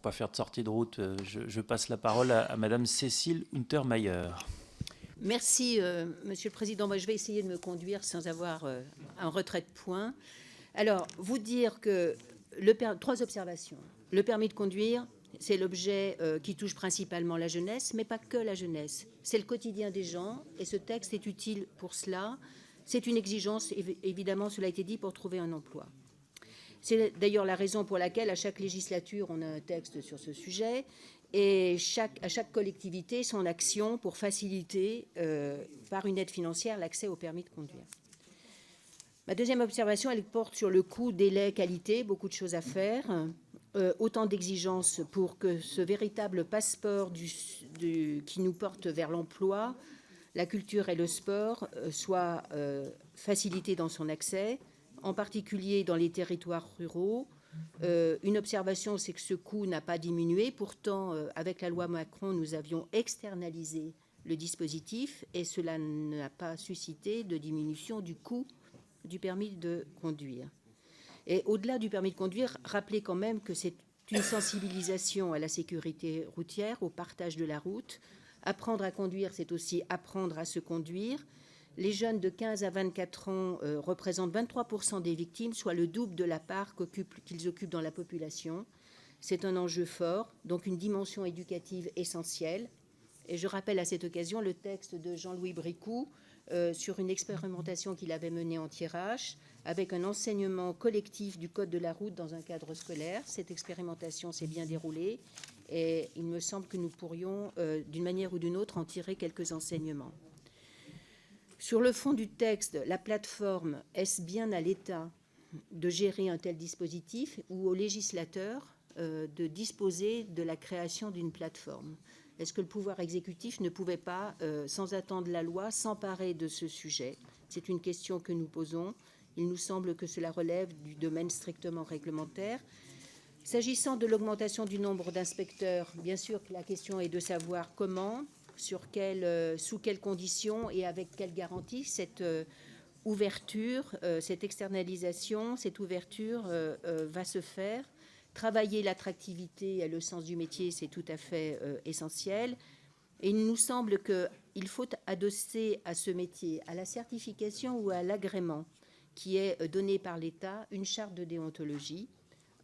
ne pas faire de sortie de route, je passe la parole à Madame Cécile Untermaier. Merci, Monsieur le Président. Moi, je vais essayer de me conduire sans avoir un retrait de points. Alors, vous dire que 3 observations. Le permis de conduire, c'est l'objet qui touche principalement la jeunesse, mais pas que la jeunesse. C'est le quotidien des gens, et ce texte est utile pour cela. C'est une exigence, évidemment, cela a été dit, pour trouver un emploi. C'est d'ailleurs la raison pour laquelle, à chaque législature, on a un texte sur ce sujet, et à chaque collectivité, son action pour faciliter, par une aide financière, l'accès au permis de conduire. Ma deuxième observation, elle porte sur le coût, délai, qualité, beaucoup de choses à faire. Autant d'exigences pour que ce véritable passeport qui nous porte vers l'emploi, la culture et le sport soit facilité dans son accès, en particulier dans les territoires ruraux. Une observation, c'est que ce coût n'a pas diminué. Pourtant, avec la loi Macron, nous avions externalisé le dispositif et cela n'a pas suscité de diminution du coût du permis de conduire. Et au-delà du permis de conduire, rappelez quand même que c'est une sensibilisation à la sécurité routière, au partage de la route. Apprendre à conduire, c'est aussi apprendre à se conduire. Les jeunes de 15 à 24 ans représentent 23% des victimes, soit le double de la part qu'ils occupent dans la population. C'est un enjeu fort, donc une dimension éducative essentielle. Et je rappelle à cette occasion le texte de Jean-Louis Bricout sur une expérimentation qu'il avait menée en Thiérache, avec un enseignement collectif du code de la route dans un cadre scolaire. Cette expérimentation s'est bien déroulée et il me semble que nous pourrions, d'une manière ou d'une autre, en tirer quelques enseignements. Sur le fond du texte, la plateforme, est-ce bien à l'État de gérer un tel dispositif ou au législateur de disposer de la création d'une plateforme ? Est-ce que le pouvoir exécutif ne pouvait pas, sans attendre la loi, s'emparer de ce sujet ? C'est une question que nous posons. Il nous semble que cela relève du domaine strictement réglementaire. S'agissant de l'augmentation du nombre d'inspecteurs, bien sûr que la question est de savoir comment, sous quelles conditions et avec quelles garanties cette ouverture, cette externalisation, cette ouverture va se faire. Travailler l'attractivité et le sens du métier, c'est tout à fait essentiel. Et il nous semble qu'il faut adosser à ce métier, à la certification ou à l'agrément qui est donné par l'État, une charte de déontologie.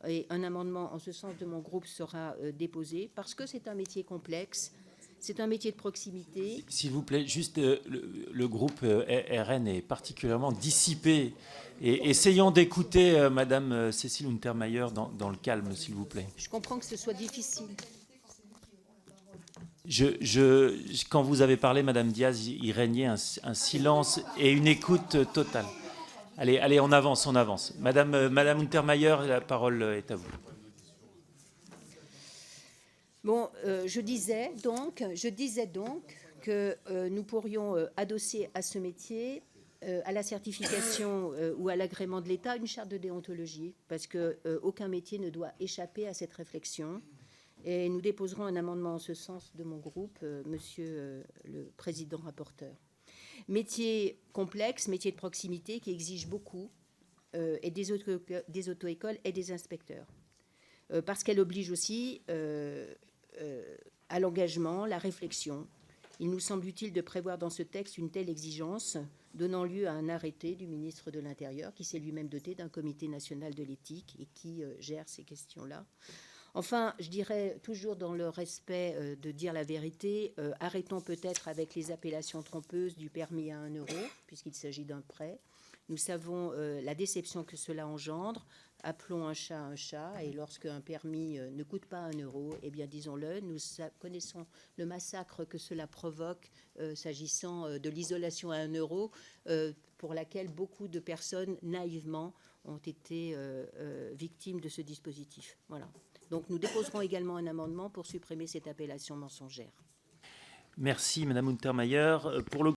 Et un amendement en ce sens de mon groupe sera déposé parce que c'est un métier complexe, c'est un métier de proximité. S'il vous plaît, juste le groupe RN est particulièrement dissipé. Et essayons d'écouter Madame Cécile Untermaier dans le calme, s'il vous plaît. Je comprends que ce soit difficile. Quand vous avez parlé, Madame Diaz, il régnait un silence et une écoute totale. Allez, on avance. Madame Untermaier, la parole est à vous. Bon, je disais donc que nous pourrions adosser à ce métier, à la certification ou à l'agrément de l'État, une charte de déontologie, parce qu'aucun métier ne doit échapper à cette réflexion. Et nous déposerons un amendement en ce sens de mon groupe, Monsieur le Président rapporteur. Métier complexe, métier de proximité qui exige beaucoup, et des auto-écoles et des inspecteurs. Parce qu'elle oblige aussi à l'engagement, la réflexion. Il nous semble utile de prévoir dans ce texte une telle exigence, donnant lieu à un arrêté du ministre de l'Intérieur, qui s'est lui-même doté d'un comité national de l'éthique et qui gère ces questions-là. Enfin, je dirais, toujours dans le respect de dire la vérité, arrêtons peut-être avec les appellations trompeuses du permis à 1 euro, puisqu'il s'agit d'un prêt. Nous savons la déception que cela engendre. Appelons un chat, et lorsqu'un permis ne coûte pas 1 euro, eh bien, disons-le, nous connaissons le massacre que cela provoque s'agissant de l'isolation à 1 euro, pour laquelle beaucoup de personnes, naïvement, ont été victimes de ce dispositif. Voilà. Donc, nous déposerons également un amendement pour supprimer cette appellation mensongère. Merci, Madame Untermaier. Pour le